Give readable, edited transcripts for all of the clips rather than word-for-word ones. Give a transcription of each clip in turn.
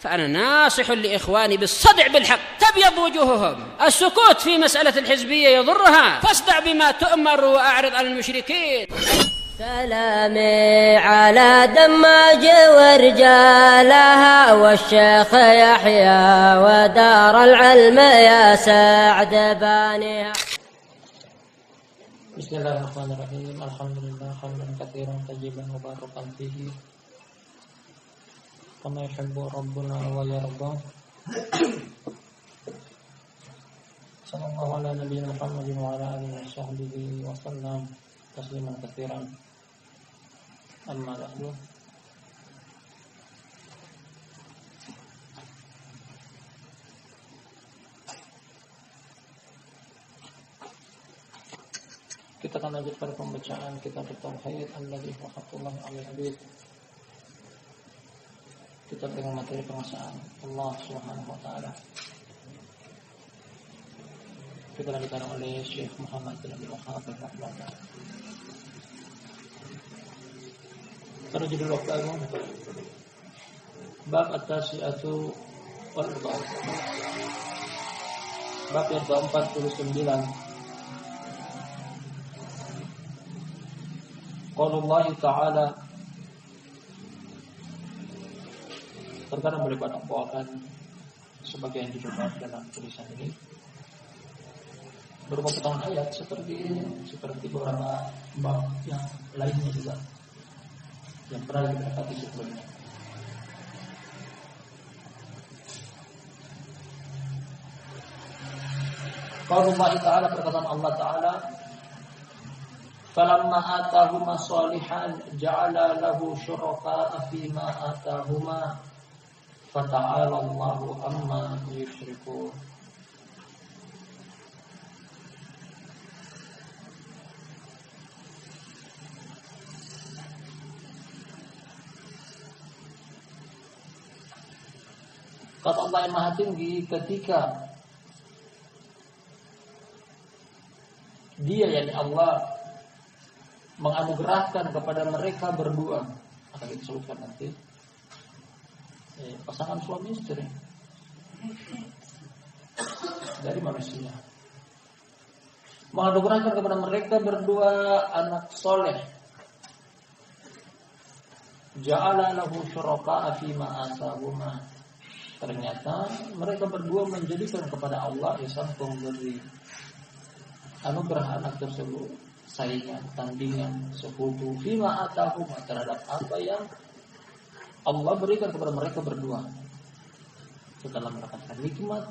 فأنا ناصح لإخواني بالصدع بالحق تبيض وجوههم. السكوت في مسألة الحزبية يضرها، فاصدع بما تؤمر وأعرض عن المشركين. سلامي على دماج ورجالها والشيخ يحيى ودار العلم يا سعد بانيها. Bismillahirrahmanirrahim. Alhamdulillah hamdan katsiran tayyiban mubarakan fihi kama yuhibbu rabbuna wa yarda. Sallallahu ala nabiyyina Muhammadin wa ala alihi wa sahbihi wa sallam tasliman katsiran. Amma ba'du. Kita akan lanjut pada pembacaan kitab Tauhid alladzi huwa haqqullah 'alal 'abid. Kitab dengan materi penguasaan Allah Subhanahu wa taala. Kita dikarang oleh Syekh Muhammad bin Abdul Wahhab rahimahullah. Pada judul baru bab at-tasi'atu wal 40. Bab yang ke-49. Qaulullah Ta'ala. Terkadang boleh pada akan sebagian judul dalam tulisan ini berupa potongan ayat seperti beberapa bab yang lainnya juga yang pernah kita dapati sebelumnya. Qaulullah Ta'ala, perkataan Allah Ta'ala, falamma atahuma salihan ja'ala lahu syuraka'a fima atahuma fata'ala Allahu amma yusyrikun. Kata Allah yang Maha Tinggi, ketika Dia, yakni Allah, menganugerahkan kepada mereka berdua, akan disebutkan nanti, pasangan suami istri dari manusia, menganugerahkan kepada mereka berdua anak soleh. Ja'ala lahu syuraka'a fima atahuma. Ternyata mereka berdua menjadikan kepada Allah sang pemberi anugerah anak tersebut saingan, tandingan, sekutu fima atahuma, terhadap apa yang Allah berikan kepada mereka berdua. Setelah mendapatkan nikmat,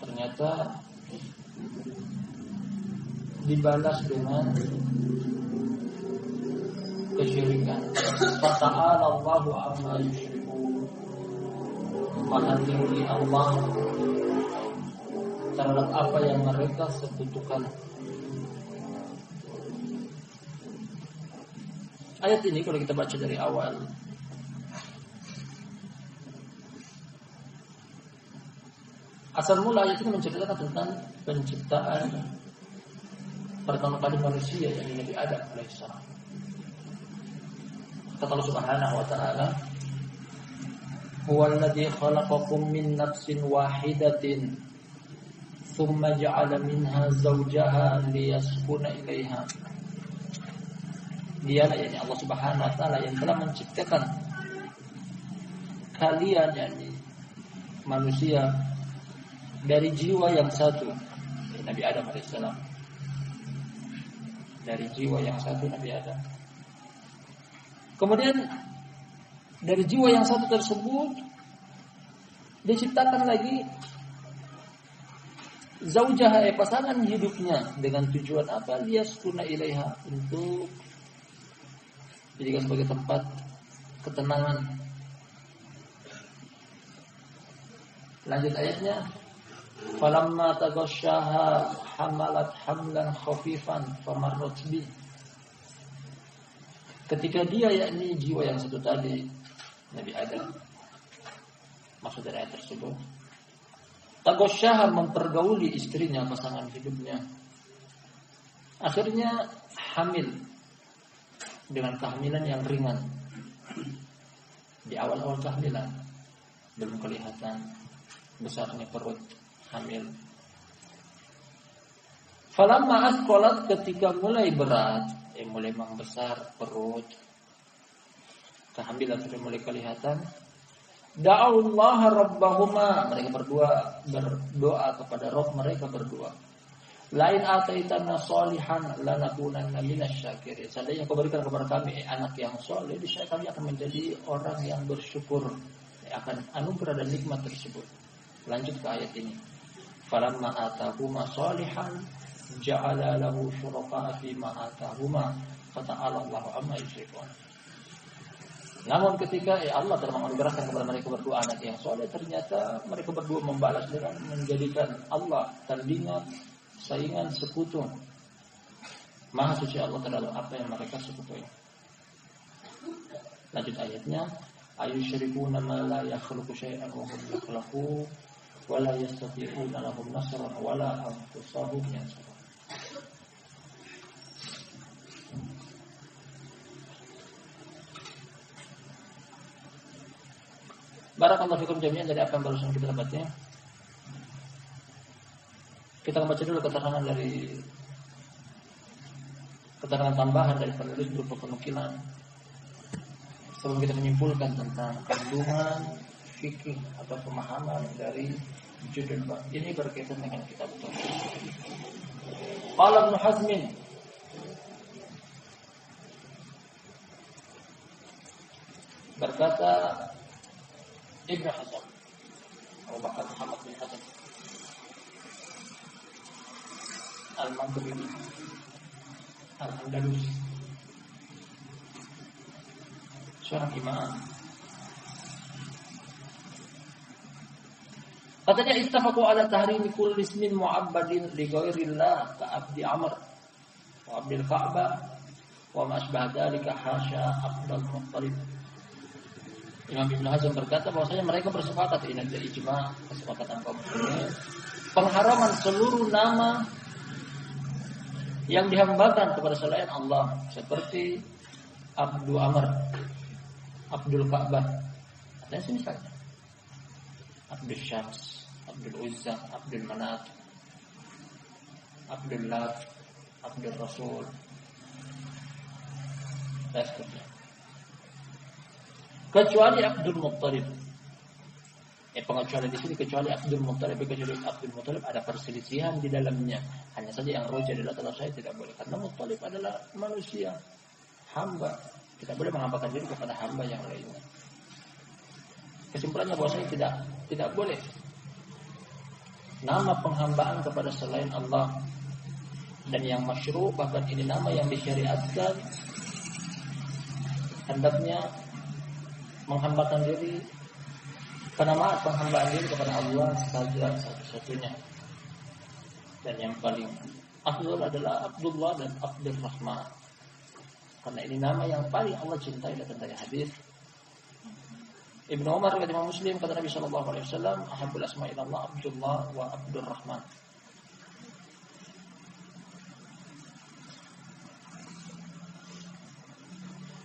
ternyata dibalas dengan kesyirikan. Fata'ala Allahu amma yusyrikun. Maha tinggi Allah terhadap apa yang mereka sekutukan. Ayat ini kalau kita baca dari awal, asal mula ayat ini menceritakan tentang penciptaan pertama kali manusia, yakni Nabi Adam alaihissalam. Kata Allah Subhanahu wa taala, huwallazi khalaqakum min nafsin wahidatin thumma ja'ala minha zawjaha liyaskuna ilaiha. Dialah, yakni Allah Subhanahu wa taala, yang telah menciptakan kalian, yakni manusia, dari jiwa yang satu, Nabi Adam alaihissalam. Dari jiwa yang satu, Nabi Adam. Kemudian dari jiwa yang satu tersebut diciptakan lagi zaujaha, pasangan hidupnya, dengan tujuan apa? Liyaskuna ilaiha, untuk dijadikan sebagai tempat ketenangan. Lanjut ayatnya, falamma taghasyaha hamalat hamlan khafifan famarrat bi. Ketika dia, yakni jiwa yang satu tadi, Nabi Adam, maksud dari ayat tersebut, taghasyaha, mempergauli istrinya, pasangan hidupnya, akhirnya hamil. dengan kehamilan yang ringan. Di awal-awal kehamilan belum kelihatan besarnya perut hamil. Falamma asqalat, ketika mulai berat, mulai membesar perut, kehamilan sudah mulai kelihatan, da'allaha rabbahuma, mereka berdua berdoa kepada Rabb mereka berdua. Lain ataitana sholihan lanakunanna minasyakirin. Seandainya kau berikan kepada kami anak yang soleh, niscaya kami akan menjadi orang yang bersyukur akan anugerah dan nikmat tersebut. Lanjut ke ayat ini. Falamma atahuma sholihan ja'ala lahu syuraka'a fima atahuma fata'ala Allahu amma yusyrikun. Namun ketika Allah telah menganugerahkan kepada mereka berdua anak yang soleh, ternyata mereka berdua membalas dengan menjadikan Allah tandingan, saingan, sekutu. Maha suci Allah terhadap apa yang mereka sekutui. Lanjut ayatnya, ayusyrikuna ma la yakhluqu syai'an wa hum yakhluqun wa la yastati'una lahum nasran wa la anfusahum yansurun. Barakallahu fikum jami'an. Dari apa yang barusan kita baca, kita baca dulu keterangan tambahan dari penulis berupa penukilan sebelum kita menyimpulkan tentang kandungan fikih atau pemahaman dari judul bab ini berkaitan dengan kitab tauhid. Qala Ibnu Hazm, berkata Ibnu Hazm, Abu Bakar Muhammad bin Hazm Al-Maghribi Al-Andalusi, seorang imam. Katanya ittafaqu ala tahrimi kulli ismin mu'abbadin li ghairillah ka abdi Amr wa abdil Ka'bah wa ma asbah dzalika hasya Abdul Muttalib. Imam Ibnu Hazm berkata bahwasanya mereka bersepakat, ini adalah ijma, kesepakatan kaum muslimin, pengharaman seluruh nama yang dihambakan kepada selain Allah, seperti Abdul Amr, Abdul Ka'bah, dan semisalnya Abdul Syams, Abdul Uzza, Abdul Manat, Abdul Lat, Abdul Rasul, dan seterusnya. Kecuali Abdul Muttalib. Pengecualian di sini kecuali Abdul Muttalib, kecuali Abdul Muttalib ada perselisihan di dalamnya. Hanya saja yang roja adalah tetap saya tidak boleh, karena Muttalib adalah manusia, hamba. Tidak boleh menghambakan diri kepada hamba yang lainnya. Kesimpulannya bahwasanya tidak boleh nama penghambaan kepada selain Allah, dan yang masyru', bahkan ini nama yang disyariatkan, hendaknya menghambakan diri, penamaan penghambaan diri kepada Allah saja satu-satunya. Dan yang paling afdal adalah Abdullah dan Abdul Rahman, karena ini nama yang paling Allah cintai. Datang dari hadis Ibnu Umar riwayat Imam Muslim, kata Nabi sallallahu alaihi wasallam, ahabbul asma'i ilallah Abdullah wa Abdul Rahman.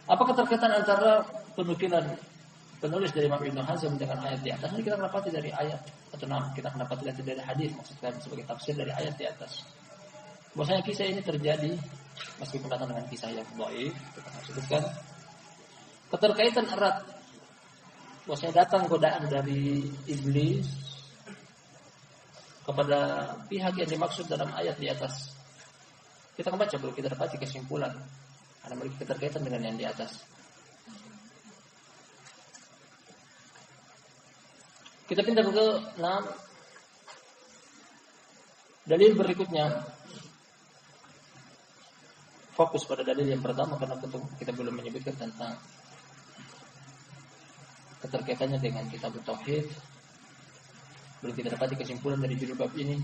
Apa keterkaitan antara penukilan penulis dari Imam Ibnu Hazm dengan ayat di atas? Ini kita dapati dari ayat atau kita dapati dari hadis, maksudnya sebagai tafsir dari ayat di atas. Bahwasanya kisah ini terjadi meskipun datang dengan kisah yang dhaif, kita sebutkan keterkaitan erat. Bahwasanya datang godaan dari iblis kepada pihak yang dimaksud dalam ayat di atas. Kita akan baca dulu, kita dapati kesimpulan ada memiliki keterkaitan dengan yang di atas. Kita pindah ke dalil berikutnya. Fokus pada dalil yang pertama karena kita belum menyebutkan tentang keterkaitannya dengan kitab tauhid. Belum kita dapati kesimpulan dari judul bab ini.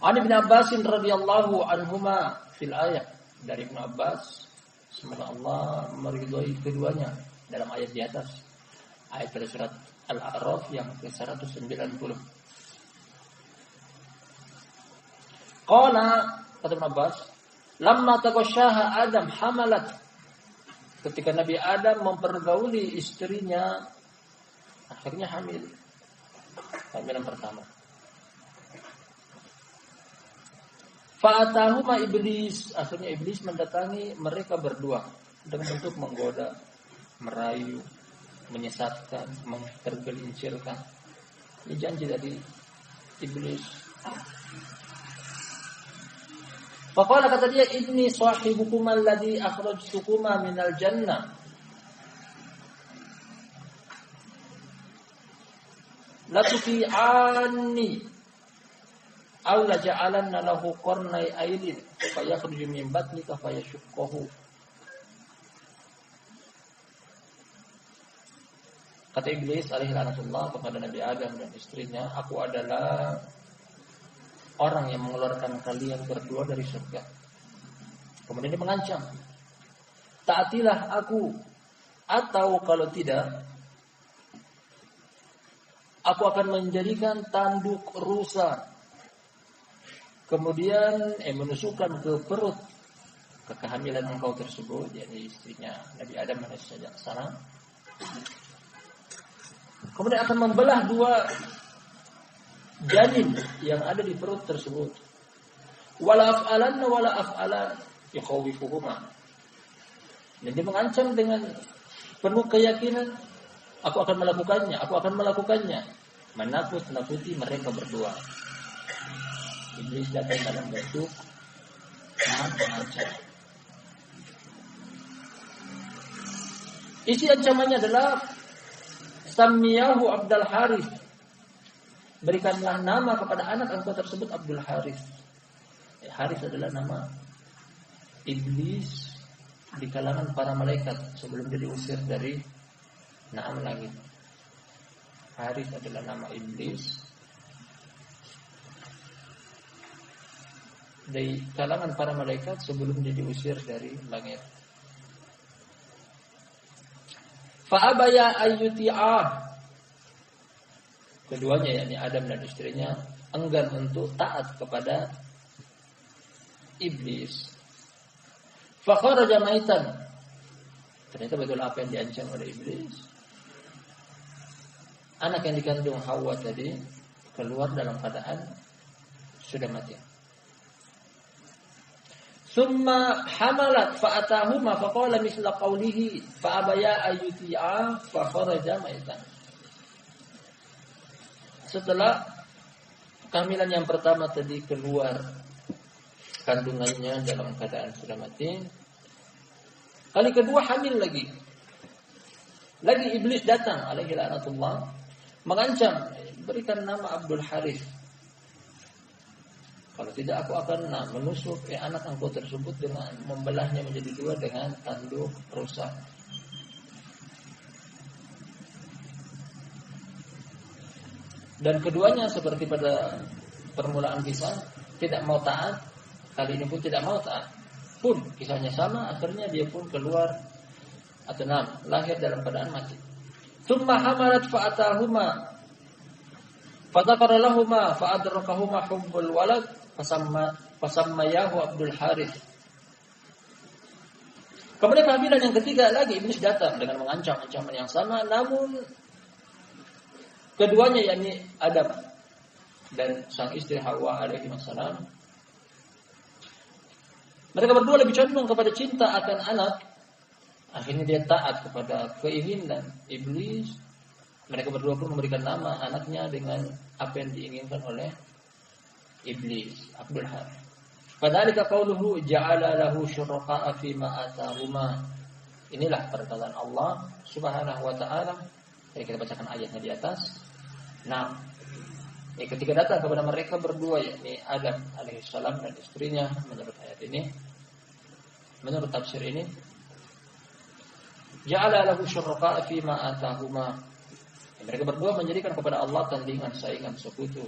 An Ibnu Abbas radhiyallahu anhuma fil ayat, dari Ibnu Abbas, semoga Allah meridhai keduanya, dalam ayat di atas. Ayat pada surat Al-A'raf yang ke-190. Qala, kata Ibnu Abbas, Lamma taghasyaha Adam hamalat. Ketika Nabi Adam mempergauli istrinya, akhirnya hamil. Hamilan pertama. Fa'atahuma iblis. Akhirnya iblis mendatangi mereka berdua dengan bentuk menggoda, merayu, menyesatkan, tergelincirkan. Ini janji dari iblis. Faqala, kata dia, inni sahibukum alladhi akhrajtukuma minal jannah. La tuti'anni aw la ja'alanna lahu qarnay aylin fayakhruju min batnika fayashukkuhu. Kata iblis alaihi laknatullah kepada Nabi Adam dan istrinya, aku adalah orang yang mengeluarkan kalian berdua dari surga. Kemudian dia mengancam, taatilah aku, atau kalau tidak, aku akan menjadikan tanduk rusa, kemudian menusukkan ke perut ke kehamilan engkau tersebut, yakni istrinya Nabi Adam alaihissalam. Kemudian akan membelah dua janin yang ada di perut tersebut. Wala af'alan yakhawifuhuma. Dan dia mengancam dengan penuh keyakinan, aku akan melakukannya. Menakut-nakuti mereka berdua. Iblis datang dalam bentuk mengancam. Isi ancamannya adalah Samiyahu Abdul Harith. Berikanlah nama kepada anak engkau tersebut Abdul Harith. Harith adalah nama iblis di kalangan para malaikat sebelum dia diusir dari Naam langit. Harith adalah nama iblis di kalangan para malaikat sebelum dia diusir dari langit. Fa'abaya ayyuti'ah. Keduanya, yakni Adam dan istrinya, enggan untuk taat kepada iblis. Fakharaja maitan. Ternyata betul apa yang diancam oleh iblis. Anak yang dikandung Hawa tadi keluar dalam keadaan sudah mati. Summa hamalat fa'atahuma faqala misla qawlihi fa'abaya ayyuti'a fakharaja maitan. Setelah kehamilan yang pertama tadi keluar kandungannya dalam keadaan sudah mati, kali kedua hamil lagi. Lagi iblis datang alaihi laknatullah mengancam, berikan nama Abdul Harith. Kalau tidak aku akan menusuk anak engkau tersebut dengan membelahnya menjadi dua dengan tanduk rusa. Dan keduanya seperti pada permulaan kisah tidak mau taat, kali ini pun tidak mau taat. Pun kisahnya sama, akhirnya dia pun keluar atau lahir dalam keadaan mati. Tsumma hamalat fa'atahuma fadzakara lahumā fa'adrakahuma hubbul walad fasammayahu Abdul Harith. Kemudian kehamilan yang ketiga lagi iblis datang dengan mengancam ancaman yang sama, namun keduanya yakni Adam dan sang istri Hawa alaihi wassalam, mereka berdua lebih condong kepada cinta akan anak. Akhirnya dia taat kepada keinginan iblis. Mereka berdua pun memberikan nama anaknya dengan apa yang diinginkan oleh iblis, Abdul Harith. Fadzalika qauluhu ja'ala lahu syuraka'a fi ma atahuma. Inilah perkataan Allah Subhanahu wa taala. Jadi kita bacakan ayatnya di atas. Nah, ketika datang kepada mereka berdua, yakni Adam alaihissalam dan istrinya, menurut ayat ini, menurut tafsir ini, ja'ala lahu syuraka'a fi ma atahuma. Mereka berdua menjadikan kepada Allah tandingan, saingan, sekutu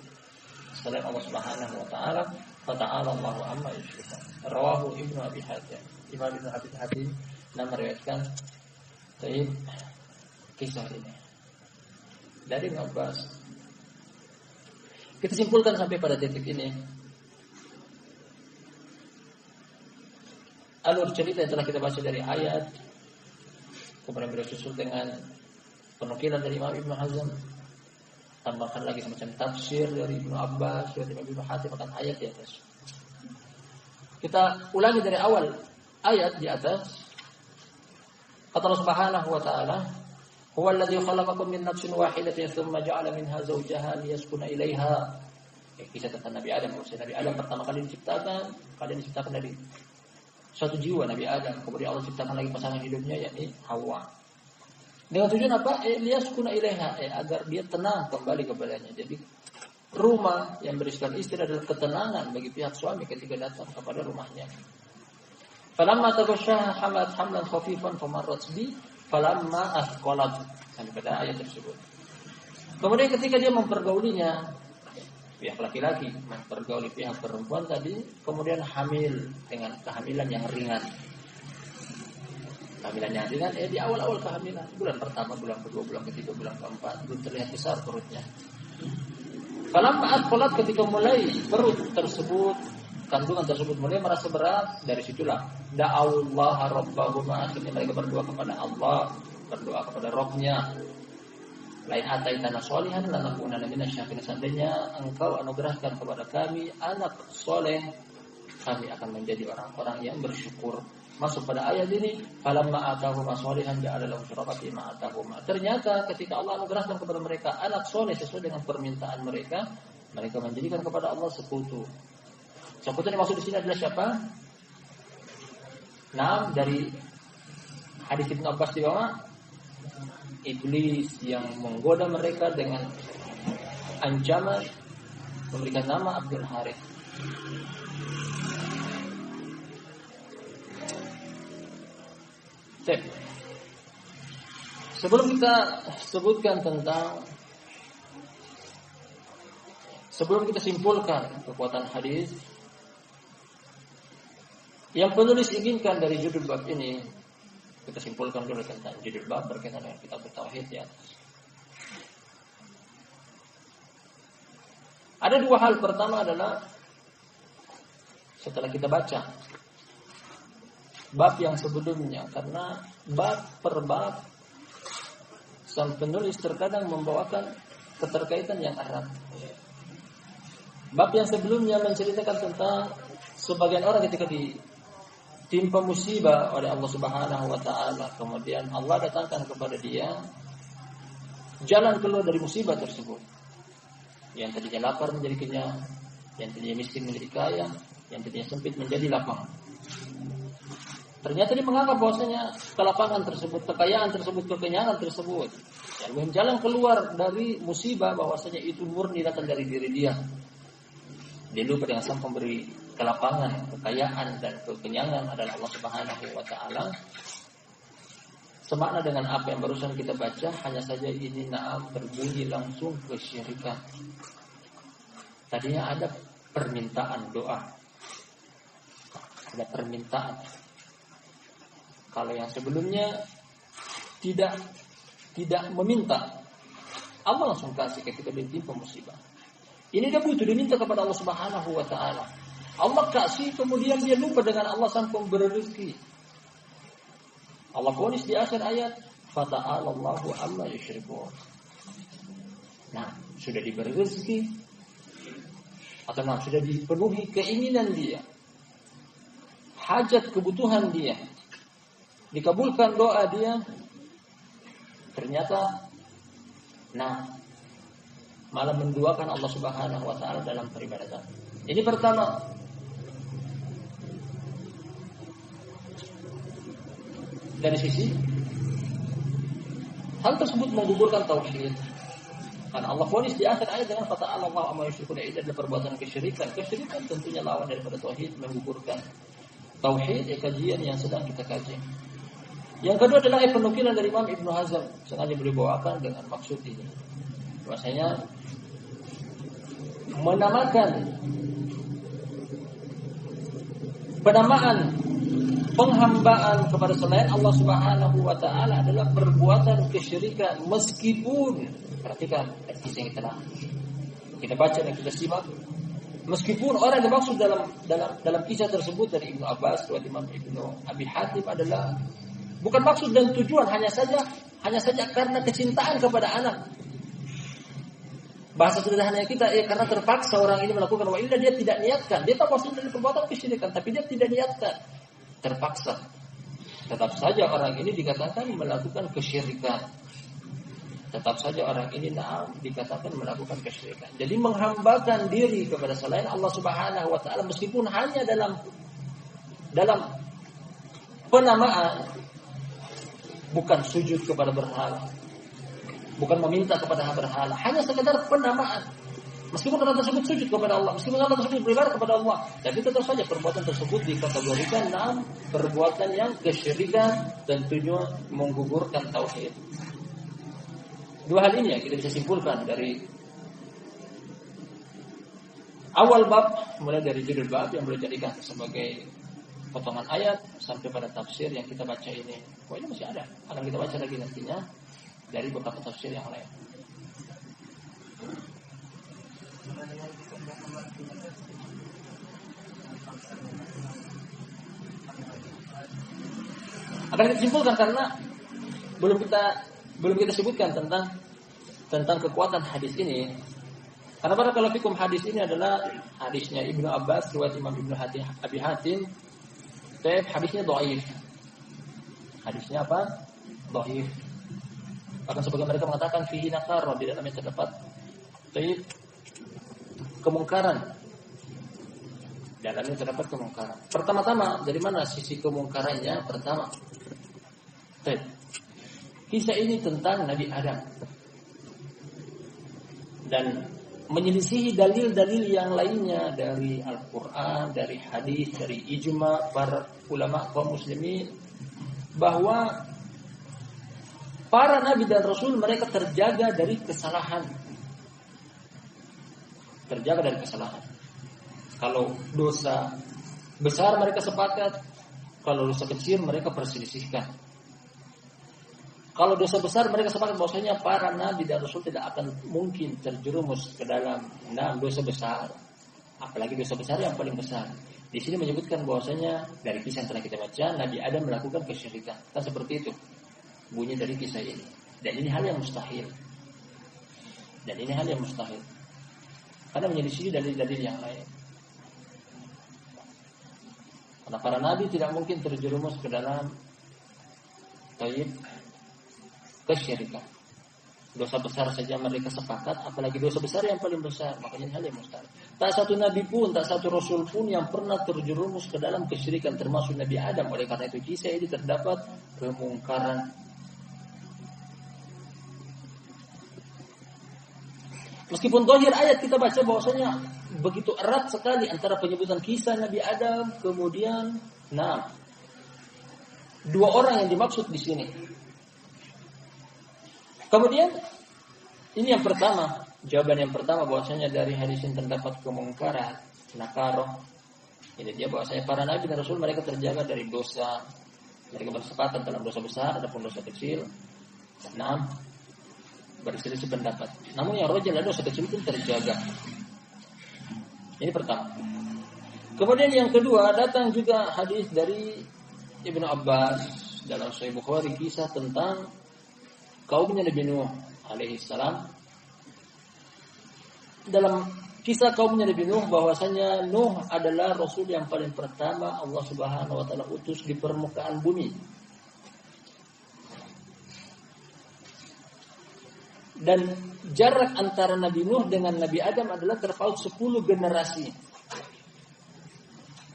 selain Allah Subhanahu wa taala. Fata'ala Allahu amma yusyrikun. Rawahu Ibnu Abi Hatim. Imam Ibnu Abi Hatim meriwayatkan kisah ini dari Ibnu Abbas. Kita simpulkan sampai pada titik ini, alur cerita yang telah kita baca dari ayat, kemudian beliau susul dengan penukilan dari Imam Ibnu Hazm, tambahkan lagi semacam tafsir dari Ibnu Abbas, dari Ibnu Hatim akan ayat di atas. Kita ulangi dari awal ayat di atas. Kata Allah Subhanahu wa taala, "Huwa alladzi khalaqakum min nafsin wahidatin tsumma ja'ala minha zawjaha liyaskuna ilaiha." Kisah tentang Nabi Adam. Nabi Adam pertama kali kalian diciptakan dari satu jiwa Nabi Adam. Kemudian Allah ciptakan lagi pasangan hidupnya, yakni Hawa. Dengan tujuan apa? Liyaskuna ilaiha, agar dia tenang kembali kepadanya. Jadi rumah yang berisikan istri adalah ketenangan bagi pihak suami ketika datang kepada rumahnya. Falamma taghashaha hamalat hamlan khafifan famarrat bi falamma athqalat. Sampai pada ayat tersebut. Kemudian ketika dia mempergaulinya, pihak laki-laki mempergauli pihak perempuan tadi, kemudian hamil dengan kehamilan yang ringan. Kehamilan yang ringan di awal-awal kehamilan, bulan pertama, bulan kedua, bulan ketiga, bulan keempat, belum terlihat besar perutnya. Falamma athqalat, ketika mulai perut tersebut, kandungan tersebut mulai merasa berat, dari situlah da'allaha rabbahuma, akhirnya mereka berdoa kepada Allah, berdoa kepada Rabbnya. Lain ataitana sholihan lanakunanna minasyakirin, seandainya engkau anugerahkan kepada kami anak soleh, kami akan menjadi orang-orang yang bersyukur. Masuk pada ayat ini, falamma atahuma sholihan ja'ala lahu syuraka fima atahuma. Ternyata ketika Allah anugerahkan kepada mereka anak soleh sesuai dengan permintaan mereka, mereka menjadikan kepada Allah sekutu. Sekutu yang maksud di sini adalah siapa? Nah, dari hadis Ibnu Abbas di bawah, iblis yang menggoda mereka dengan ancaman memberikan nama Abdul Harith. Sebelum kita simpulkan kekuatan hadis yang penulis inginkan dari judul bab ini, kita simpulkan dulu tentang judul bab berkaitan dengan kitab tauhid ya. Ada dua hal. Pertama adalah setelah kita baca bab yang sebelumnya, karena bab per bab sang penulis terkadang membawakan keterkaitan yang erat. Bab yang sebelumnya menceritakan tentang sebagian orang ketika ditimpa musibah oleh Allah Subhanahu wa taala, kemudian Allah datangkan kepada dia jalan keluar dari musibah tersebut. Yang tadinya lapar menjadi kenyang, yang tadinya miskin menjadi kaya, yang tadinya sempit menjadi lapang. Ternyata dia menganggap bahwasanya kelapangan tersebut, kekayaan tersebut, kekenyangan tersebut, yang jalan keluar dari musibah, bahwasanya itu murni datang dari diri dia. Dia lupa dengan sang pemberi kelapangan, kekayaan dan kekenyangan adalah Allah Subhanahu wa taala. Semakna dengan apa yang barusan kita baca, hanya saja ini berbunyi langsung kesyirikan. Tadinya ada permintaan doa, ada permintaan. Kalau yang sebelumnya tidak meminta, Allah langsung kasih ketika ditimpa musibah. Ini dia butuh, diminta kepada Allah Subhanahu wa taala. Allah kasih, kemudian dia lupa dengan Allah sang pemberi rezeki. Allah vonis di akhir ayat, fata'ala Allahu amma yusyrikun. Nah, sudah diberi rezeki, atau sudah dipenuhi keinginan dia, hajat kebutuhan dia, dikabulkan doa dia, ternyata malah menduakan Allah Subhanahu wa taala dalam peribadatan. Ini pertama. Dari sisi hal tersebut menggugurkan tauhid. Karena Allah vonis di akhir ayat dengan fata'ala Allahu amma yusyrikun, itu adalah perbuatan kesyirikan. Kesyirikan tentunya lawan daripada tauhid, menggugurkan tauhid. Kajian yang sedang kita kaji. Yang kedua adalah penukilan dari Imam Ibnu Hazm, sengaja beliau bawakan dengan maksud ini. Bahwasanya penamaan penghambaan kepada selain Allah Subhanahu wa taala adalah perbuatan kesyirikan, meskipun perhatikan kisah yang kita baca dan kita simak, Meskipun orang yang dimaksud dalam kisah tersebut dari Ibnu Abbas, riwayat Imam Ibnu Abi Hatim adalah bukan maksud dan tujuan hanya saja karena kecintaan kepada anak. Bahasa sederhananya kita karena terpaksa orang ini melakukan, wa illa dia tidak niatkan. Dia tahu maksud dari perbuatan kesyirikan, tapi dia tidak niatkan. Terpaksa. Tetap saja orang ini dikatakan melakukan kesyirikan. Tetap saja orang ini dikatakan melakukan kesyirikan. Jadi menghambakan diri kepada selain Allah Subhanahu wa taala meskipun hanya dalam penamaan, bukan sujud kepada berhala, bukan meminta kepada berhala, hanya sekedar penamaan. Meskipun orang tersebut sujud kepada Allah, meskipun orang tersebut beribadah kepada Allah, tapi tetap saja perbuatan tersebut dikategorikan perbuatan yang kesyirikan, tentunya menggugurkan tauhid. Dua hal ini yang kita bisa simpulkan dari awal bab, mulai dari judul bab yang boleh jadikan sebagai potongan ayat sampai pada tafsir yang kita baca ini. Pokoknya masih ada, akan kita baca lagi nantinya dari beberapa tafsir yang lain. Akan kita simpulkan karena belum kita sebutkan tentang kekuatan hadis ini. Karena kalau fikum hadis ini adalah hadisnya Ibnu Abbas, riwayat Imam Ibnu Abi Hatim. Hadisnya dhaif. Hadisnya apa? Dhaif. Bahkan sebagian mereka mengatakan fihi nakar, di dalamnya terdapat kemungkaran. Dalamnya terdapat kemungkaran. Pertama-tama dari mana sisi kemungkarannya? Pertama, kisah ini tentang Nabi Adam dan menyelisihi dalil-dalil yang lainnya dari Al-Quran, dari hadis, dari ijma para ulama kaum muslimin bahwa para nabi dan rasul mereka terjaga dari kesalahan. Terjaga dari kesalahan. Kalau dosa besar mereka sepakat, kalau dosa kecil mereka perselisihkan. Kalau dosa besar mereka sepakat bahwasanya para nabi dan rasul tidak akan mungkin terjerumus ke dalam dosa besar, apalagi dosa besar yang paling besar. Di sini menyebutkan bahwasanya dari kisah yang telah kita baca, Nabi Adam melakukan kesyirikan. Kan seperti itu bunyi dari kisah ini. Dan ini hal yang mustahil. Karena menyelisih dalil-dalil yang lain. Karena para nabi tidak mungkin terjerumus ke dalam kesyirikan. Dosa besar saja mereka sepakat, apalagi dosa besar yang paling besar, makanya hal yang mustahil. Tak satu nabi pun, tak satu rasul pun yang pernah terjerumus ke dalam kesyirikan, termasuk Nabi Adam. Oleh karena itu kisah ini terdapat kemungkaran. Meskipun zahir ayat kita baca bahwasanya begitu erat sekali antara penyebutan kisah Nabi Adam, kemudian dua orang yang dimaksud di sini. Kemudian ini yang pertama, jawaban yang pertama bahwasanya dari hadis ini terdapat kemungkaran, nakaroh. Ini dia bahwasanya para nabi dan rasul mereka terjaga dari dosa. Mereka bersepakat dalam dosa besar ataupun dosa kecil. Berselisih pendapat. Namun yang rajih adalah dosa kecil pun terjaga. Ini pertama. Kemudian yang kedua, datang juga hadis dari Ibnu Abbas dalam Sahih Bukhari, kisah tentang kaumnya Nabi Nuh alaihi salam. Dalam kisah kaumnya Nabi Nuh bahwasanya Nuh adalah rasul yang paling pertama Allah Subhanahu wa taala utus di permukaan bumi. Dan jarak antara Nabi Nuh dengan Nabi Adam adalah terpaut 10 generasi.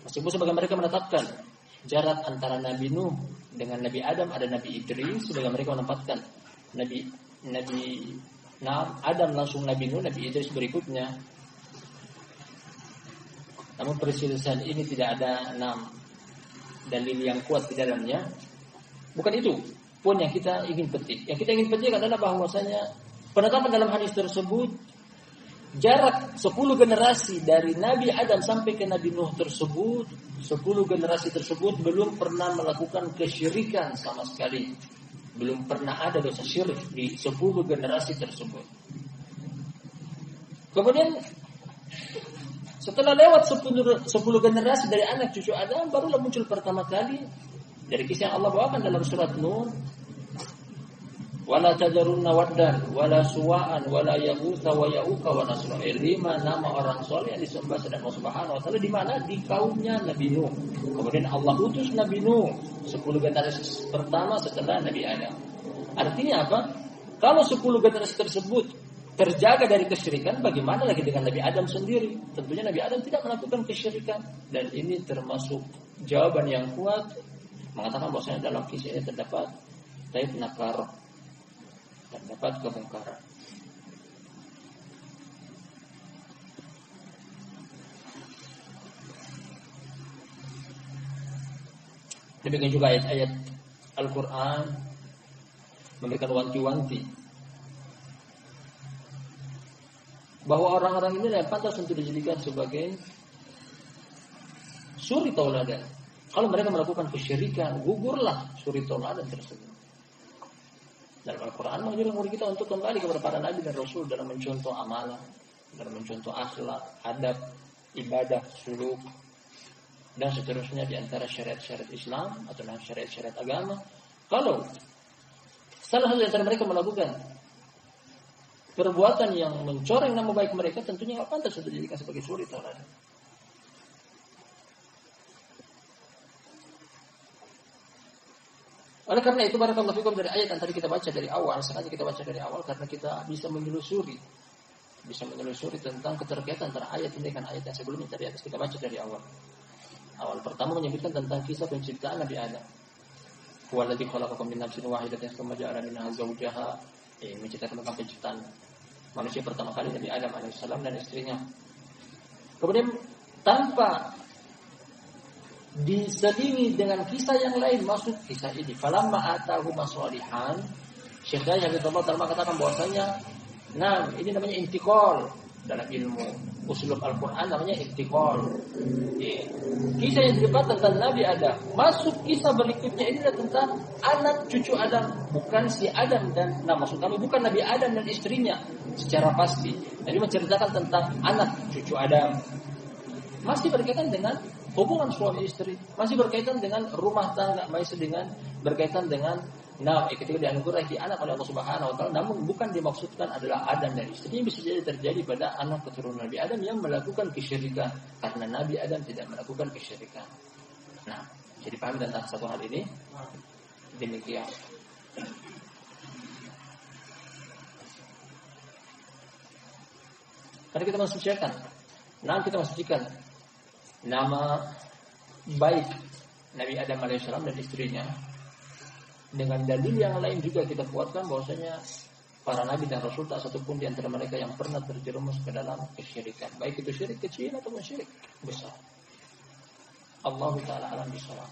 Meskipun sebagian mereka menetapkan jarak antara Nabi Nuh dengan Nabi Adam ada Nabi Idris, sebagian mereka menempatkan Nabi Adam langsung Nabi Nuh, Nabi Idris berikutnya. Namun perselisihan ini tidak ada dalil yang kuat di dalamnya. Bukan itu pun yang kita ingin petik. Yang kita ingin petik adalah bahwasanya penetapan dalam hadis tersebut jarak 10 generasi dari Nabi Adam sampai ke Nabi Nuh tersebut, 10 generasi tersebut belum pernah melakukan kesyirikan sama sekali. Belum pernah ada dosa syirik di 10 generasi tersebut. Kemudian Setelah lewat 10 generasi dari anak cucu Adam, barulah muncul pertama kali dari kisah yang Allah bawakan dalam surat Nur. Wala tajarunna waddan wala suwa'an wala yaghutsa wa ya'uqa wa nasra. 5 nama orang soleh yang disembah sedang Allah Subhanahu wa taala di mana? Di kaumnya Nabi Nuh. Kemudian Allah utus Nabi Nuh 10 generasi pertama setelah Nabi Adam. Artinya apa? Kalau 10 generasi tersebut terjaga dari kesyirikan, bagaimana lagi dengan Nabi Adam sendiri? Tentunya Nabi Adam tidak melakukan kesyirikan, dan ini termasuk jawaban yang kuat mengatakan bahwasanya dalam kisah ini terdapat taib nakar, terdapat kemungkaran. Demikian juga ayat-ayat Al-Quran memberikan wanti-wanti bahwa orang-orang ini tidak pantas untuk dijadikan sebagai suri tauladan. Kalau mereka melakukan kesyirikan, gugurlah suri tauladan tersebut. Dalam Al-Quran mengajarkan murid kita untuk kembali kepada para nabi dan rasul dalam mencontoh amalan, dalam mencontoh akhlak, adab, ibadah, suluk, dan seterusnya di antara syariat-syariat Islam atau syariat-syariat agama. Kalau salah satu dari mereka melakukan perbuatan yang mencoreng nama baik mereka, tentunya tidak pantas untuk dijadikan sebagai suri tauladan. Oleh karena itu, barakallahu fikum, dari ayat yang tadi kita baca dari awal, sengaja kita baca dari awal karena kita bisa menelusuri tentang keterkaitan antara ayat ini dengan ayat yang sebelumnya tadi kita baca dari awal. Awal pertama menyebutkan tentang kisah penciptaan Nabi Adam. Huwallazi khalaqakum min nafsin wahidatin tsumma ja'ala minha zawjaha. Menceritakan tentang penciptaan manusia pertama kali Nabi Adam alaihissalam dan istrinya. Kemudian tanpa diselingi dengan kisah yang lain masuk kisah ini. Falamma atahuma sholihan. Syekh Yahya bin Abdullah Tarma katakan bahwasanya, nah ini namanya intiqal dalam ilmu usul Al-Quran, namanya intiqal. Kisah yang didapat tentang Nabi Adam, masuk kisah berikutnya ini adalah tentang anak cucu Adam, bukan si Adam dan maksud kami bukan Nabi Adam dan istrinya secara pasti. Jadi menceritakan tentang anak cucu Adam. Masih berkaitan dengan hubungan suami istri, masih berkaitan dengan rumah tangga, masih dengan berkaitan dengan ketika dianugerahi anak oleh Allah Subhanahu wa taala, namun bukan dimaksudkan adalah Adam dan istrinya. Bisa jadi terjadi pada anak keturunan Nabi Adam yang melakukan kesyirikan, karena Nabi Adam tidak melakukan kesyirikan. Nah, jadi paham tentang satu hal ini. Demikian. Karena kita mensucikan. Kita mensucikan nama baik Nabi Adam alaihissalam dan istrinya. Dengan dalil yang lain juga kita kuatkan bahwasanya para nabi dan rasul tak satupun di antara mereka yang pernah terjerumus ke dalam kesyirikan, baik itu syirik kecil atau syirik besar. Allah Ta'ala alam bisawab.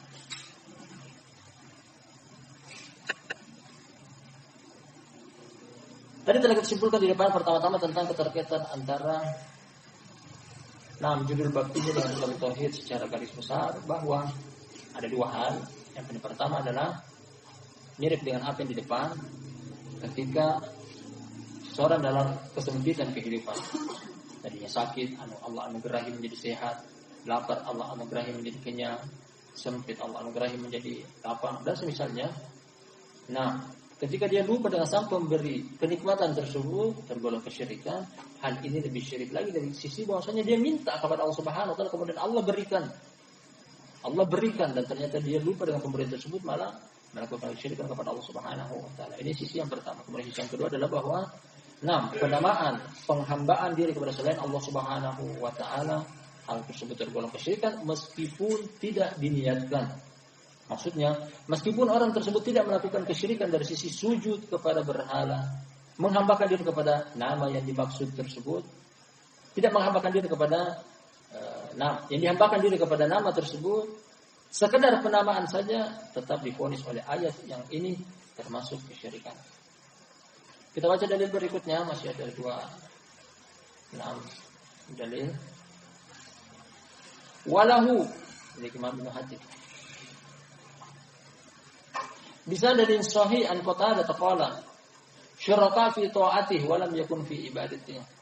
Tadi telah kita simpulkan di depan pertama-tama tentang keterkaitan antara judul bab ini dengan kitab tauhid secara garis besar, bahwa ada dua hal. Yang pertama adalah mirip dengan apa yang di depan, ketika seorang dalam kesempitan kehidupan, tadinya sakit, Allah anugerahi menjadi sehat, lapar, Allah anugerahi menjadi kenyang, sempit, Allah anugerahi menjadi lapang, dan semisalnya. Ketika dia lupa dengan sang pemberi kenikmatan tersebut, tergolong kesyirikan. Hal ini lebih syirik lagi dari sisi bahwasanya dia minta kepada Allah Subhanahu wa taala, kemudian Allah berikan, dan ternyata dia lupa dengan pemberian tersebut, malah melakukan kesyirikan kepada Allah Subhanahu wa taala. Ini sisi yang pertama. Kemudian sisi yang kedua adalah bahwa penamaan, penghambaan diri kepada selain Allah Subhanahu wa taala, hal tersebut tergolong kesyirikan meskipun tidak diniatkan. Maksudnya, meskipun orang tersebut tidak melakukan kesyirikan dari sisi sujud kepada berhala, menghambakan diri kepada nama yang dimaksud tersebut, tidak menghambakan diri kepada yang dihambakan diri kepada nama tersebut, sekedar penamaan saja, tetap divonis oleh ayat yang ini termasuk kesyirikan. Kita baca dalil berikutnya, masih ada 6 dalil. Walahu dari Imam Ibnu Hatim. Bisa dari sahih an Qatadah qala syuraka fi ta'atihi wa lam yakun fi ibadatihi.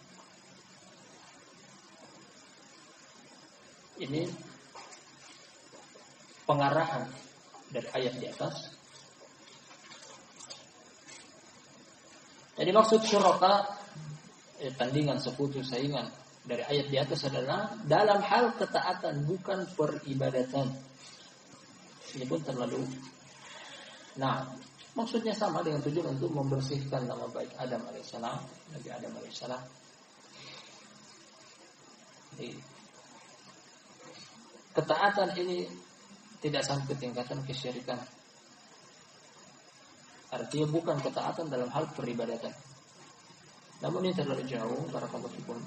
ini pengarahan dari ayat di atas. Jadi maksud syuraka, tandingan, sekutu, saingan dari ayat di atas adalah dalam hal ketaatan, bukan peribadatan. Ini pun terlalu. Nah, maksudnya sama dengan tujuan untuk membersihkan nama baik Adam alaihissalam, Nabi Adam alaihissalam. Jadi, ketaatan ini tidak sampai tingkatan kesyirikan. Artinya bukan ketaatan dalam hal peribadatan. Namun ini terlalu jauh barakallahu fikum.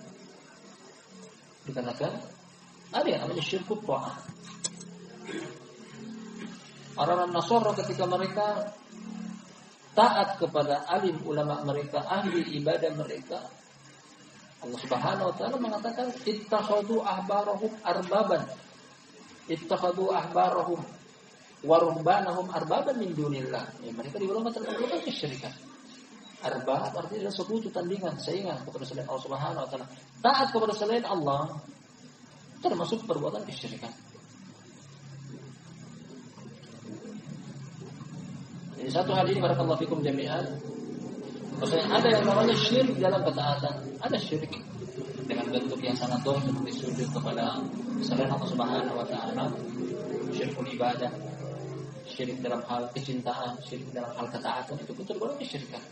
Dikarenakan ada yang namanya syirkut ta'ah. Orang Nasara ketika mereka taat kepada alim ulama mereka, ahli ibadah mereka, Allah Subhanahu wa taala mengatakan ittakhadhu ahbarahum arbaban. Ittakhadhu ahbarahum wa ruhbanahum arbaban min dunillah. Ya, mereka digolongkan termasuk kesyirikan. Arbab artinya sekutu, tandingan, saingan kepada selain Allah Subhanahu wa taala. Taat kepada selain Allah termasuk perbuatan kesyirikan. Jadi satu hal ini barakallahu fikum jami'an. Maksudnya ada yang namanya syirik dalam ketaatan. Ada syirik dengan bentuk yang sangat doh seperti sujud kepada selain Allah Subhanahu wa taala, syirkul ibadah, syirik dalam hal kecintaan, syirik dalam hal ketaatan, itu pun tergolong kesyirikan.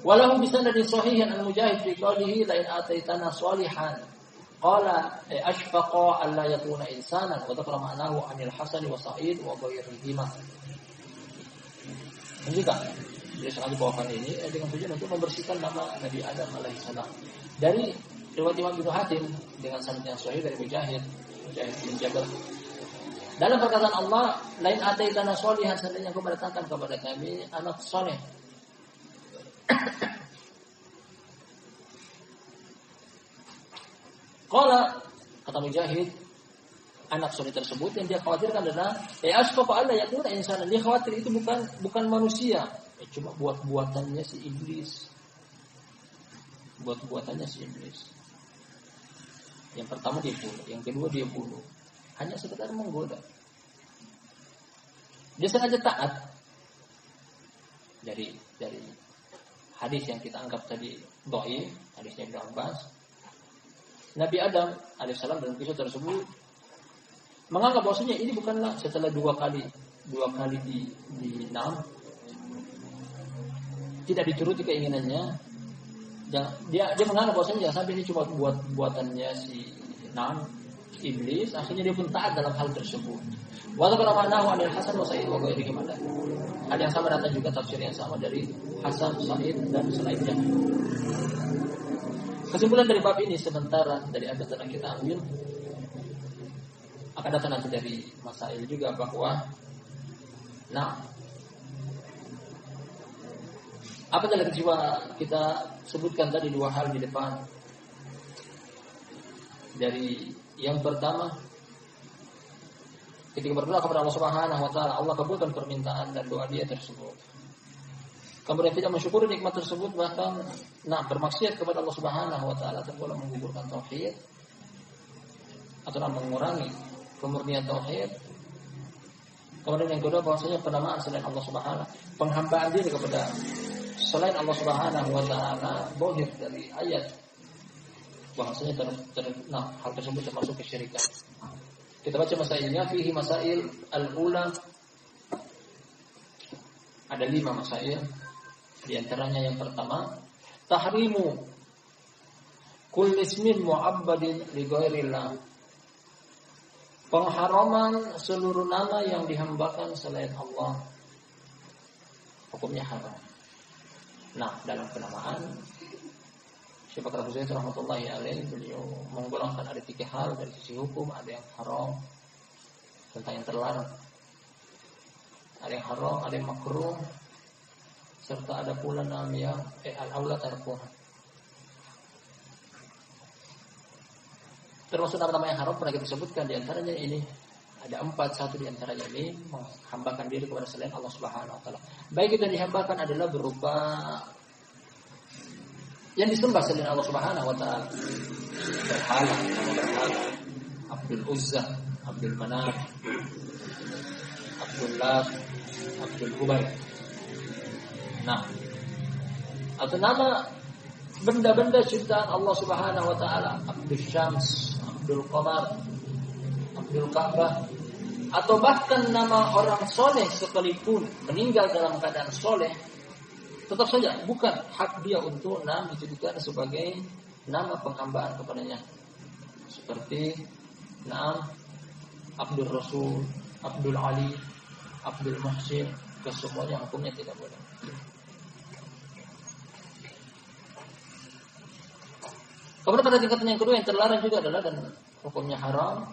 Walahu bisanadin sahihin al-Mujahid fi qawlihi la in ataitana salihan qala ashfaqa alla yakuna insanan wa dhakara ma'nahu 'anil Hasan wa Sa'id wa ghairihima. Juga dia sengaja bawakan ini dengan tujuan untuk membersihkan nama Nabi Adam alaihissalam. Dari riwayat Imam Ibnu Hatim dengan sanad yang sahih dari Mujahid bin Jabal. Dalam perkataan Allah, lain ataitana sholihan, seandainya engkau mendatangkan kepada kami anak saleh. Qala, kata Mujahid, anak soleh tersebut yang dia khawatirkan adalah asfaqa alla yakuna insanan. Dia khawatir itu bukan manusia, cuma buat-buatannya si iblis. Buat-buatannya si iblis. Yang pertama dia bunuh, yang kedua dia bunuh. Hanya sekedar menggoda. Dia sengaja taat. Dari hadis yang kita anggap tadi dhaif, hadisnya Ibnu Abbas. Nabi Adam alaihissalam dalam kisah tersebut menganggap bahwasanya ini bukanlah setelah dua kali di Nam tidak dituruti keinginannya. Dia menganggap bahwasanya sampai ini cuma buatannya si Nam, iblis. Akhirnya dia pun taat dalam hal tersebut. Walaupun ma'nahu 'anil Hasan wa Sa'id wa ghairihi gimana? Ada yang sama datang juga tafsir yang sama dari Hasan, Sa'id dan selainnya. Kesimpulan dari bab ini sementara dari ayat yang kita ambil akan datang nanti dari masail juga bahwa apa yang kita sebutkan tadi dua hal di depan. Dari yang pertama, ketika berdoa kepada Allah Subhanahu wa taala, Allah kabulkan permintaan dan doa dia tersebut. Kemudian tidak mensyukuri nikmat tersebut, bahkan bermaksiat kepada Allah Subhanahu wa taala, tergolong menggugurkan tauhid atau mengurangi kemurnian tauhid. Kemudian yang kedua, bahwasanya penamaan selain Allah Subhanahu, penghambaan diri kepada selain Allah Subhanahu wa taala, bohir dari ayat bahwasanya hal tersebut termasuk kesyirikan. Kita baca masailnya, fihi masail al-ula. Ada 5 masail. Di antaranya yang pertama, tahrimu kulli ismin mu'abbadin li ghairillah. Pengharaman seluruh nama yang dihambakan selain Allah. Hukumnya haram. Dalam penamaan Syekh Bakar Abu Zaid rahmatullahi alaihi, beliau menggolongkan ada 3 hal dari sisi hukum. Ada yang haram tentang yang terlarang, ada yang haram, ada yang makruh, serta ada pula nama yang al-aula tarkuh. Termasuk nama-nama yang haram pernah kita sebutkan, di antaranya ini ada 4. Satu di antaranya ini menghambakan diri kepada selain Allah Subhanahu wa taala. Baik itu yang dihambakan adalah berupa yang disembah selain Allah Subhanahu wa taala, berhala, Abdul Uzza, Abdul Manaf, Abdul Lat, Abdul Hubay. Nah, atau nama benda-benda ciptaan Allah Subhanahu wa taala, Abdul Syams, Abdul Qamar, Abdul Ka'bah, atau bahkan nama orang soleh sekalipun meninggal dalam keadaan soleh, tetap saja bukan hak dia untuk dijadikan sebagai nama penghambaan kepadanya. Seperti Abdul Rasul, Abdul Ali, Abdul Muhsin, kesemuanya hukumnya tidak boleh. Kemudian pada tingkatan yang kedua yang terlarang juga adalah dan hukumnya haram,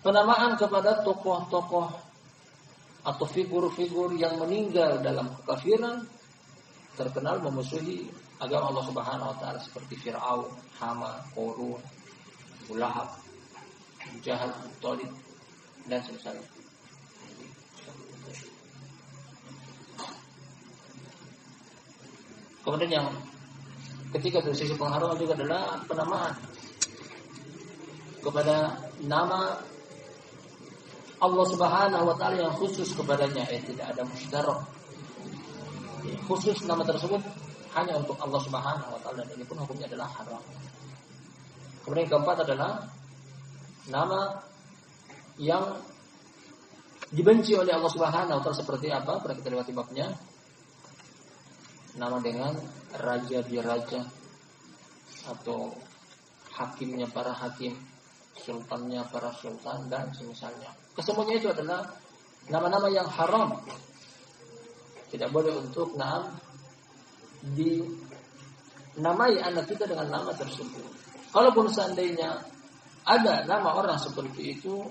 penamaan kepada tokoh-tokoh atau figur-figur yang meninggal dalam kekafiran, terkenal memusuhi agama Allah Subhanahu wa taala seperti Fir'aun, Haman, Qarun, Abu Lahab, Abu Jahal, Abu Thalib dan sebagainya. Kemudian yang ketiga dari sisi pengharaman juga adalah penamaan kepada nama Allah Subhanahu wa taala yang khusus kepadanya, tidak ada musytarak. Khusus nama tersebut hanya untuk Allah Subhanahu wa taala, dan ini pun hukumnya adalah haram. Kemudian yang keempat adalah nama yang dibenci oleh Allah Subhanahu wa taala seperti apa? Pernah kita lewati babnya. Nama dengan raja diraja atau hakimnya para hakim, sultannya para sultan dan semisalnya. Kesemuanya itu adalah nama-nama yang haram. Tidak boleh untuk dinamai anak kita dengan nama tersebut. Kalaupun seandainya ada nama orang seperti itu,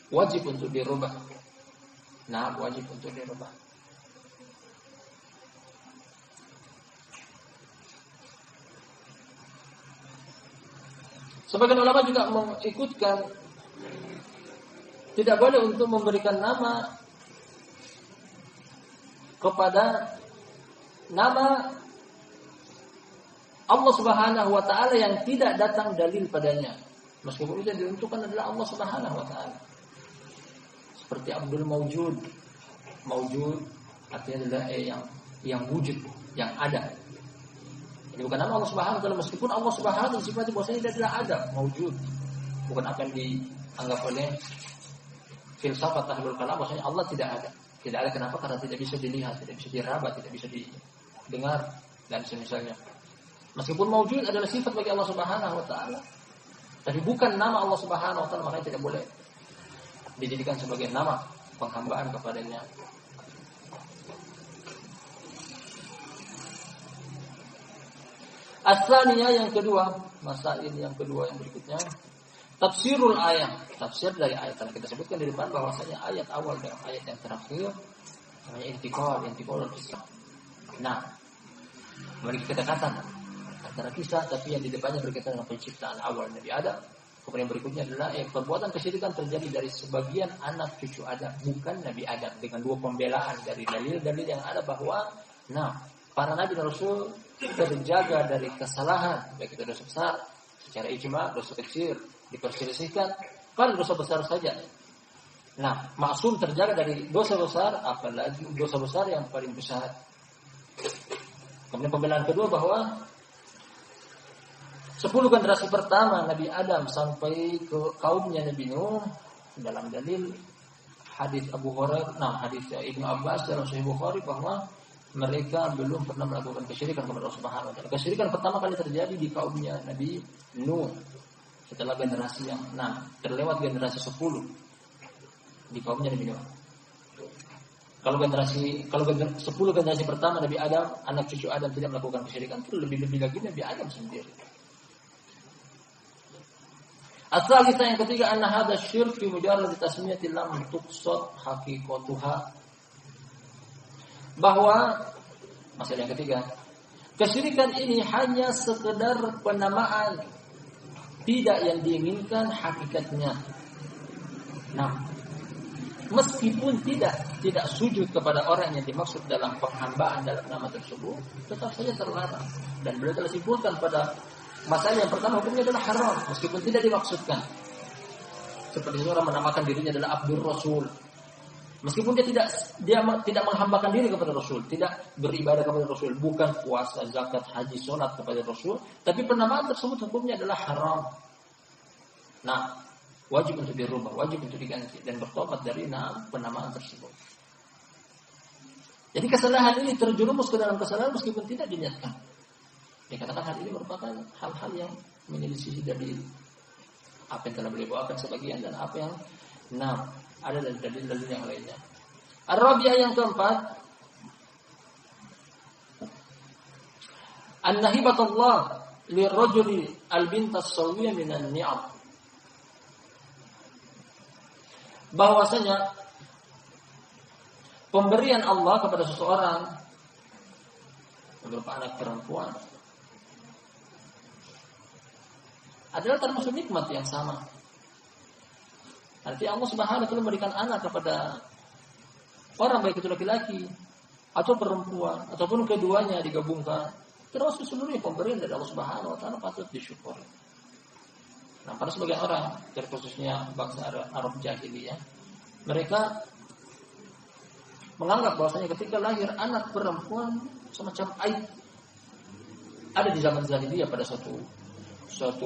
wajib untuk dirubah. Wajib untuk dirubah. Sebagian ulama juga mengikutkan tidak boleh untuk memberikan nama kepada nama Allah Subhanahu wa taala yang tidak datang dalil padanya, meskipun itu yang ditentukan adalah Allah Subhanahu wa taala. Seperti Abdul Mawjud. Mawjud artinya adalah yang wujud, yang ada. Ini bukan nama Allah Subhanahu wa taala, meskipun Allah Subhanahu wa taala sifatnya bahwasanya dia adalah ada, maujud. Bukan apa yang dianggap oleh filsafat ahlul kalam bahwasanya Allah tidak ada. Tidak ada kenapa? Karena tidak bisa dilihat, tidak bisa diraba, tidak bisa didengar dan semisalnya. Meskipun maujud adalah sifat bagi Allah Subhanahu wa taala, tapi bukan nama Allah Subhanahu wa taala, makanya tidak boleh dijadikan sebagai nama penghambaan kepadanya. Asalnya yang kedua, masail yang kedua yang berikutnya, tafsirul ayat, tafsir dari ayat. Karena kita sebutkan di depan bahwasanya ayat awal dan ayat yang terakhir namanya intiqal kisah. Nah, mari kita katakan antara kisah tapi yang di depannya berkaitan dengan penciptaan awal Nabi Adam. Kemudian berikutnya adalah perbuatan kesyirikan terjadi dari sebagian anak cucu Adam, bukan Nabi Adam, dengan dua pembelaan dari dalil-dalil yang ada bahwa para nabi dan rasul terjaga dari kesalahan, baik itu dosa besar secara ijma, dosa kecil diperselisihkan, kalau dosa besar saja. Maksum terjaga dari dosa besar, apalagi dosa besar yang paling besar. Kemudian pembelaan kedua bahwa 10 generasi pertama Nabi Adam sampai ke kaumnya Nabi Nuh dalam dalil hadis Abu Hurairah, hadis Ibnu Abbas dalam Sahih Bukhari bahwa mereka belum pernah melakukan kesyirikan kepada Allah Subhanahu wa taala. Kesyirikan pertama kali terjadi di kaumnya Nabi Nuh. Setelah generasi yang 6, terlewat generasi 10 di kaumnya Nabi Nuh. Kalau 10 generasi pertama Nabi Adam, anak cucu Adam tidak melakukan kesyirikan, itu lebih-lebih lagi Nabi Adam sendiri. Asal kita yang ketiga, anna hadza syirk fi mujarrad tasmiyati lam tuqsad haqiqatuha. Bahwa masalah yang ketiga, kesyirikan ini hanya sekedar penamaan, tidak yang diinginkan hakikatnya. Meskipun tidak sujud kepada orang yang dimaksud dalam penghambaan dalam nama tersebut, tetap saja terlarang. Dan beliau telah simpulkan pada Masalah yang pertama hukumnya adalah haram meskipun tidak dimaksudkan. Seperti orang menamakan dirinya adalah Abdur Rasul. Meskipun dia tidak menghambakan diri kepada Rasul, tidak beribadah kepada Rasul, bukan puasa, zakat, haji, sholat kepada Rasul, tapi penamaan tersebut hukumnya adalah haram. Nah, wajib untuk dirubah, wajib untuk diganti dan bertobat dari penamaan tersebut. Jadi kesalahan ini terjerumus ke dalam kesalahan meskipun tidak diniatkan. Dikatakan hal ini merupakan hal-hal yang menyelisih dari apa yang telah beliau bawakan sebagian dan apa yang ada dari dalil-dalil yang lainnya. Ar-Rabi'ah yang keempat, an-nahibatullah lirrajuli al-bint as-sawiyah minan ni'am. Bahwasanya pemberian Allah kepada seseorang berupa anak perempuan adalah termasuk nikmat yang sama. Artinya Allah Subhanahu wa taala memberikan anak kepada orang baik itu laki-laki atau perempuan ataupun keduanya digabungkan, termasuk seluruhnya pemberian dari Allah Subhanahu wa taala patut disyukuri. Nah, pada sebagian orang, terkhususnya bangsa Arab jahiliyah, mereka menganggap bahwasanya ketika lahir anak perempuan semacam aib. Ada di zaman jahiliyah pada suatu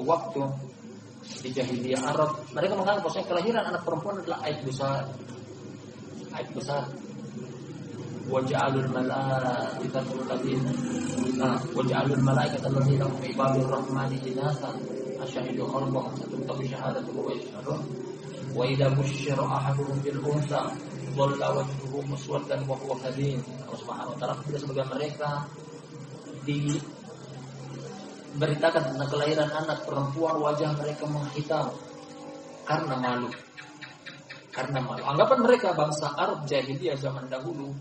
waktu di jahiliyah Arab, mereka menganggap bahwa kelahiran anak perempuan adalah aib besar. Aib besar. Waja'alul malaikata alladziina hum ibadur rahmani inasan asyhadu khalqahum satubtu syahadatu wa yashhadun wa idza busyira ahaduhum bil untha dhalla wajhuhu muswaddan wa huwa kadhim. Allah Subhanahu wa taala tidak sebagai mereka beritakan tentang kelahiran anak perempuan, wajah mereka menghitam karena malu. Anggapan mereka bangsa Arab jahiliyah zaman dahulu,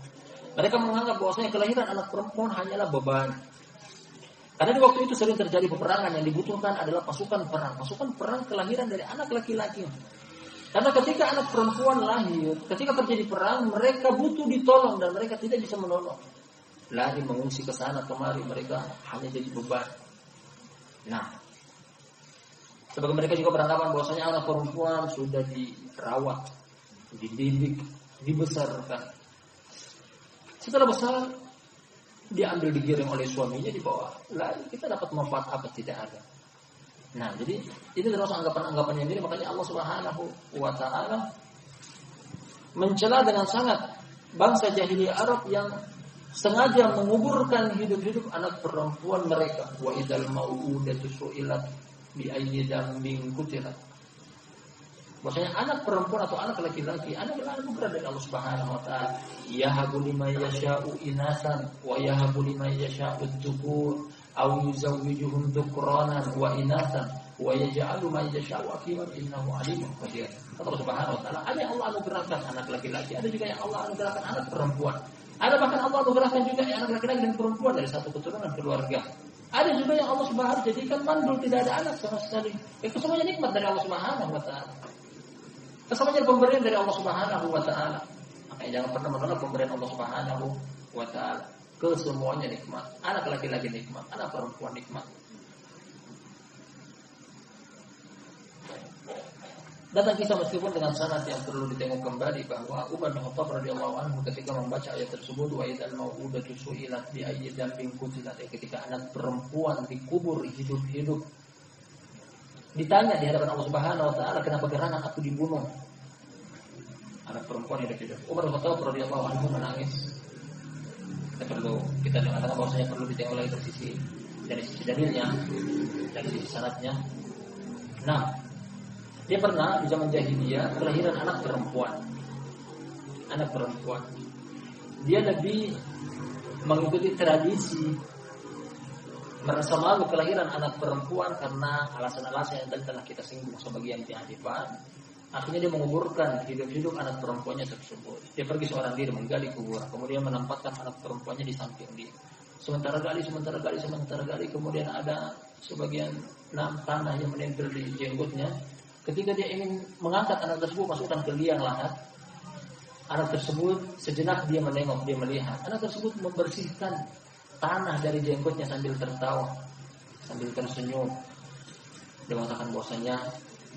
mereka menganggap bahwasanya kelahiran anak perempuan hanyalah beban. Karena di waktu itu sering terjadi peperangan, yang dibutuhkan adalah pasukan perang kelahiran dari anak laki-laki. Karena ketika anak perempuan lahir, ketika terjadi perang, mereka butuh ditolong dan mereka tidak bisa menolong. Lari mengungsi ke sana kemari, mereka hanya jadi beban. Nah, sebagai mereka juga beranggapan bahwasanya anak perempuan sudah dirawat, dididik, dibesarkan. Setelah besar, dia ambil digiring oleh suaminya di bawah. Lalu kita dapat manfaat apa? Tidak ada. Nah, jadi itu termasuk anggapan-anggapan yang ini. Makanya Allah Subhanahu wa taala mencela dengan sangat bangsa jahiliyah Arab yang sengaja menguburkan hidup-hidup anak perempuan mereka. Wa idzal mau'udatu su'ilat bi ayyi dambin qutilat. Maksudnya anak perempuan atau anak laki-laki adalah anugerah dari Allah Subhanahu wa taala. Yahabu liman yasha'u inasan wa yahabu liman yasha'u dzukur aw yuzawwijuhum dzukranan wa inasan wa yaj'alu man yasha'u aqiman innahu alimun qadir. Allah Subhanahu wa taala ada yang Allah anugerahkan anak laki-laki, ada juga yang Allah anugerahkan anak perempuan. Ada bahkan Allah anugerahkan juga anak laki-laki dan perempuan dari satu keturunan keluarga. Ada juga yang Allah Subhanahu jadikan mandul, tidak ada anak sama sekali. Itu semuanya nikmat dari Allah Subhanahu wa taala. Kesemuanya pemberian dari Allah Subhanahu wa taala. Makanya jangan pernah menolak pemberian Allah Subhanahu wa taala. Kesemuanya nikmat. Anak laki-laki nikmat, anak perempuan nikmat. Datang kisah meskipun dengan sanad yang perlu ditengok kembali bahwa Umar bin Khattab radhiyallahu anhu ketika membaca ayat tersebut wa idzal mau'udatu su'ilat bi ayyi dambin qutilat, ketika anak perempuan dikubur hidup-hidup, ditanya di hadapan Allah Subhanahu wa taala, kenapa gerangan aku dibunuh? Anak perempuan hidup-hidup. Umar bin Khattab radhiyallahu anhu menangis. Kita mengatakan bahwasanya perlu ditengok lagi dari sisi dalilnya, dari sisi sanadnya. Nah, dia pernah di zaman jahiliyah kelahiran anak perempuan. Anak perempuan. Dia lebih mengikuti tradisi, merasa malu kelahiran anak perempuan karena alasan-alasan yang tadi telah kita singgung sebagian di hadapan. Akhirnya dia menguburkan hidup-hidup anak perempuannya tersebut. Dia pergi seorang diri menggali kuburan, kemudian menempatkan anak perempuannya di samping dia. Sementara gali, kemudian ada sebagian tanah yang menempel di jenggotnya. Ketika dia ingin mengangkat anak tersebut, masukkan ke liang lahat. Anak tersebut sejenak dia menengok, dia melihat. Anak tersebut membersihkan tanah dari jenggotnya sambil tertawa. sambil tersenyum. Dia mengatakan bahwasanya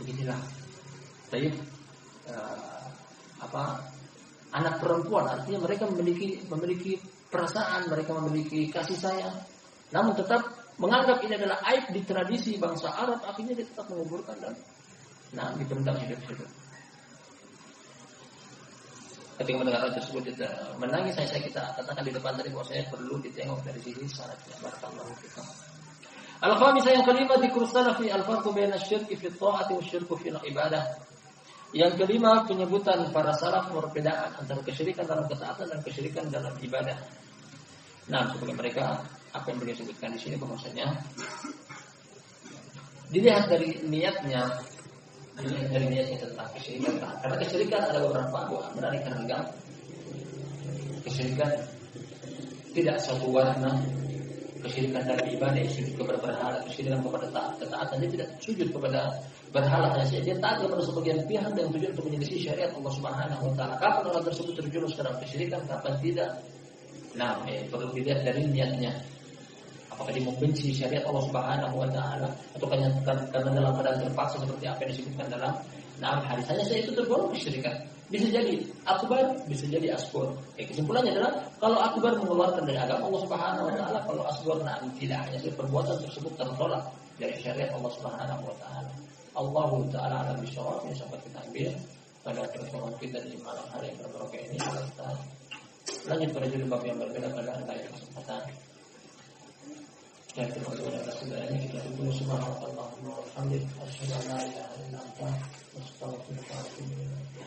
beginilah. Baik, anak perempuan artinya mereka memiliki perasaan, mereka memiliki kasih sayang. Namun tetap menganggap ini adalah aib di tradisi bangsa Arab, akhirnya dia tetap menguburkan dan dipendam hidup-hidup. Ketika mendengar hal tersebut kita menangis, kita katakan di depan tadi bahwa saya perlu ditengok dari sisi syaratnya. Barakallahu fikum. Al-khamisah yang kelima dzikru salafi al-farqu baina asy-syirki fi at-tha'ati wa asy-syirku fi al-ibadah. Yang kelima penyebutan para salaf perbedaan antara kesyirikan dalam ketaatan dan kesyirikan dalam ibadah. Nah, sebagai mereka apa yang beliau sebutkan di sini bahwasanya dilihat dari niatnya tentang kesyirikan. Karena kesyirikan ada beberapa beraneka ragam. Kesyirikan tidak satu warna. Kesyirikan dalam ibadah, sujud kepada berhala, kesyirikan kepada ketaatan, dia tidak sujud kepada berhala, hanya saja dia taat kepada sebagian pihak dan tujuan untuk menyelisih syariat Allah Subhanahu wa taala. Kapan orang tersebut terjerumus dalam kesyirikan, kapan tidak? Nah, perlu dilihat dari niatnya. Apakah dia membenci syariat Allah Subhanahu wa taala atau karena dalam keadaan terpaksa seperti apa yang disebutkan dalam hadis. Hanya saja itu tergolong kesyirikan. Bisa jadi akbar, bisa jadi asghar. Kesimpulannya adalah kalau akbar mengeluarkan dari agama Allah Subhanahu wa taala, kalau asghar tidak, hanya saja perbuatan tersebut tertolak dari syariat Allah Subhanahu wa taala. Allah taala alam bisyarah. Ini sampai kita ambil pada pertemuan kita di malam hari yang berbarokah ini. Kita lanjut pada judul bab yang berbeda pada lain kesempatan. Dan kita berdoa atas segalanya, kita berdoa subhanallah wa bihamdihi asyhadu an la ilaha illa anta astaghfiruka wa atubu ilaik.